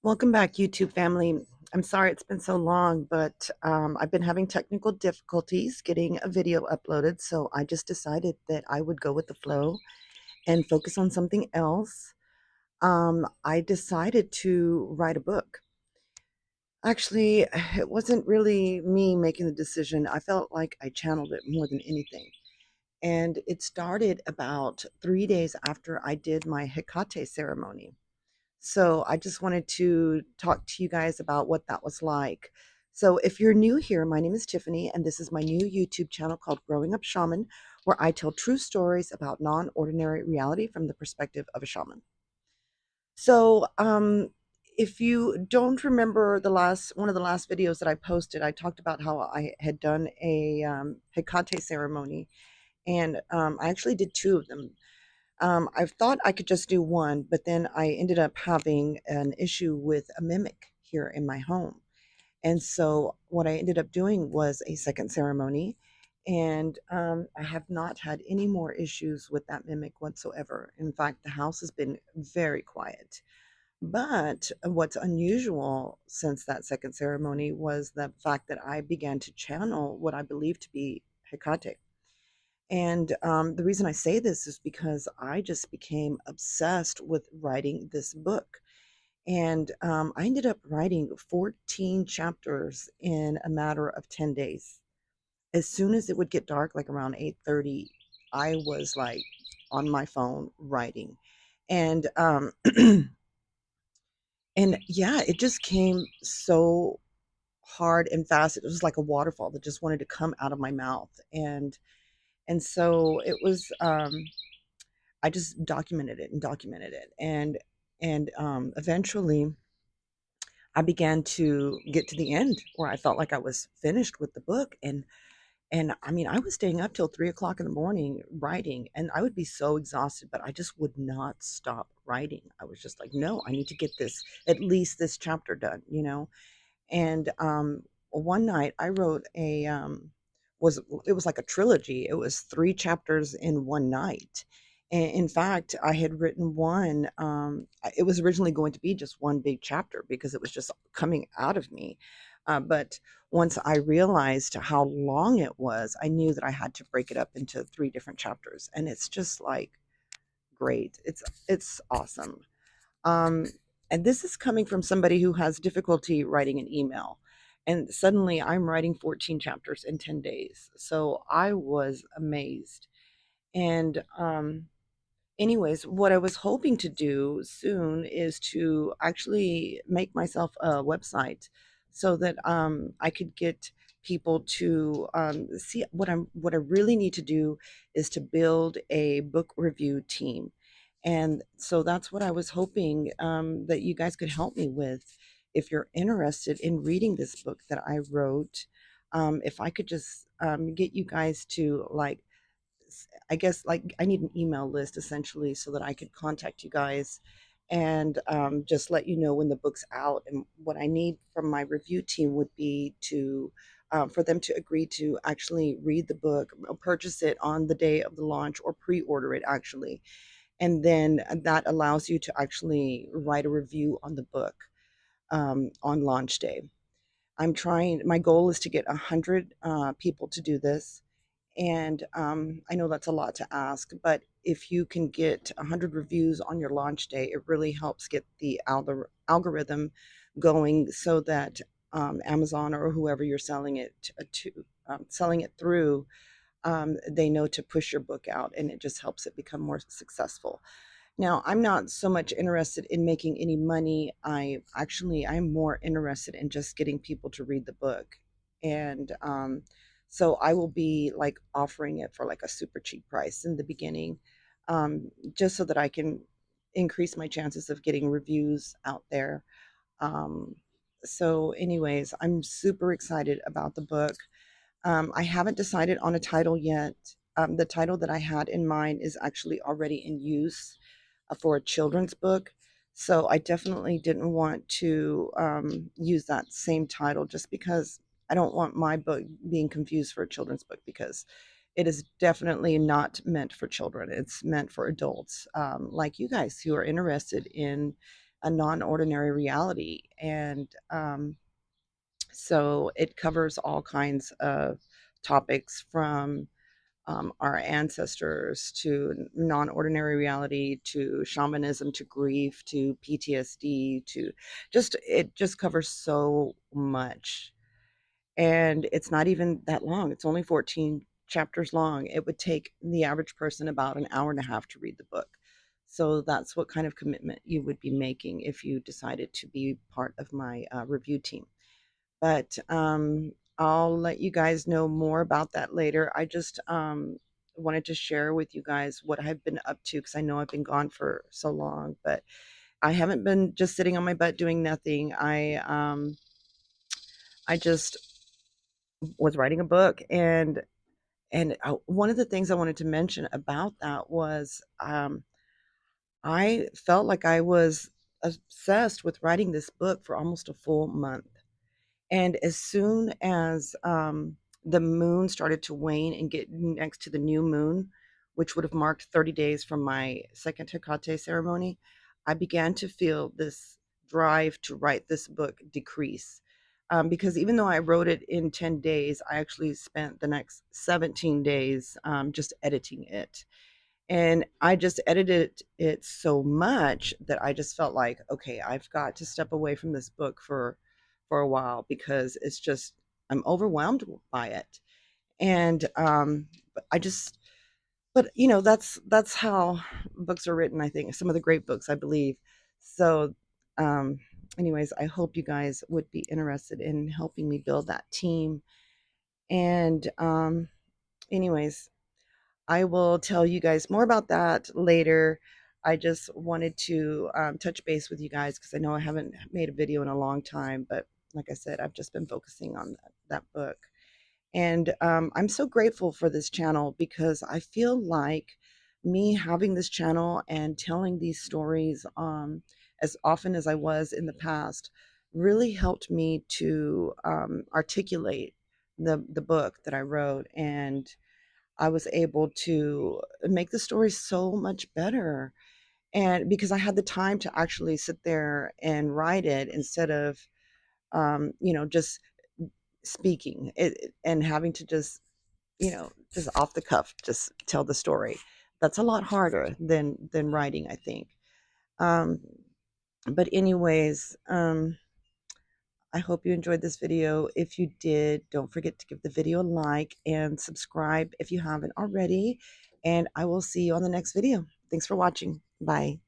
Welcome back, YouTube family. I'm sorry it's been so long, but I've been having technical difficulties getting a video uploaded, so I just decided that I would go with the flow and focus on something else. I decided to write a book. Actually, it wasn't really me making the decision. I felt like I channeled it more than anything. And it started about 3 days after I did my Hecate ceremony. So I just wanted to talk to you guys about what that was like. So if you're new here, my name is Tiffany, and this is my new YouTube channel called Growing Up Shaman, where I tell true stories about non-ordinary reality from the perspective of a shaman. So if you don't remember one of the last videos that I posted, I talked about how I had done a Hekate ceremony, and I actually did two of them. I thought I could just do one, but then I ended up having an issue with a mimic here in my home. And so what I ended up doing was a second ceremony. And I have not had any more issues with that mimic whatsoever. In fact, the house has been very quiet. But what's unusual since that second ceremony was the fact that I began to channel what I believe to be Hecate. And the reason I say this is because I just became obsessed with writing this book. And I ended up writing 14 chapters in a matter of 10 days. As soon as it would get dark, like around 8:30, I was like on my phone writing. And and yeah, it just came so hard and fast. It was like a waterfall that just wanted to come out of my mouth. And so it was I just documented it and documented it, and eventually I began to get to the end where I felt like I was finished with the book, and I mean I was staying up till 3 o'clock in the morning writing, and I would be so exhausted, but I just would not stop writing. I was just like, no, I need to get this, at least this chapter done, you know. And one night I wrote a was it was like a trilogy. It was three chapters in one night. And in fact, I had written one. It was originally going to be just one big chapter because it was just coming out of me. But once I realized how long it was, I knew that I had to break it up into three different chapters, and it's just like great. It's awesome. Um, and this is coming from somebody who has difficulty writing an email. And suddenly I'm writing 14 chapters in 10 days. So I was amazed. And anyways, what I was hoping to do soon is to actually make myself a website so that I could get people to see what I really need to do is to build a book review team. And so that's what I was hoping that you guys could help me with. If you're interested in reading this book that I wrote, if I could just get you guys to like I guess like I need an email list essentially so that I could contact you guys and just let you know when the book's out. And what I need from my review team would be to for them to agree to actually read the book, purchase it on the day of the launch, or pre-order it actually. And then that allows you to actually write a review on the book on launch day. My goal is to get 100 people to do this, and I know that's a lot to ask, but if you can get 100 reviews on your launch day, it really helps get the algorithm going so that Amazon or whoever you're selling it through, they know to push your book out, and it just helps it become more successful. Now, I'm not so much interested in making any money. I'm more interested in just getting people to read the book. And so I will be like offering it for like a super cheap price in the beginning, just so that I can increase my chances of getting reviews out there. Um, so, anyways, I'm super excited about the book. I haven't decided on a title yet. The title that I had in mind is actually already in use for a children's book. So I definitely didn't want to use that same title just because I don't want my book being confused for a children's book, because it is definitely not meant for children. It's meant for adults like you guys who are interested in a non-ordinary reality. And so it covers all kinds of topics from our ancestors to non-ordinary reality to shamanism to grief to PTSD to just it just covers so much. And it's not even that long. It's only 14 chapters long. It would take the average person about an hour and a half to read the book. So that's what kind of commitment you would be making if you decided to be part of my review team. But I'll let you guys know more about that later. I just wanted to share with you guys what I've been up to because I know I've been gone for so long, but I haven't been just sitting on my butt doing nothing. I just was writing a book, and one of the things I wanted to mention about that was I felt like I was obsessed with writing this book for almost a full month. And as soon as the moon started to wane and get next to the new moon, which would have marked 30 days from my second Hecate ceremony, I began to feel this drive to write this book decrease. Because even though I wrote it in 10 days, I actually spent the next 17 days just editing it. And I just edited it so much that I just felt like, okay, I've got to step away from this book for a while because it's just I'm overwhelmed by it. And but I just but that's how books are written, I think. Some of the great books, I believe. So um anyways, I hope you guys would be interested in helping me build that team. And anyways, I will tell you guys more about that later. I just wanted to touch base with you guys because I know I haven't made a video in a long time, but like I said, I've just been focusing on that book. And I'm so grateful for this channel because I feel like me having this channel and telling these stories as often as I was in the past really helped me to articulate the book that I wrote, and I was able to make the story so much better. And because I had the time to actually sit there and write it instead of, just speaking and having to just off the cuff, just tell the story. That's a lot harder than writing, I think. Um, but anyways, I hope you enjoyed this video. If you did, don't forget to give the video a like and subscribe if you haven't already. And I will see you on the next video. Thanks for watching. Bye.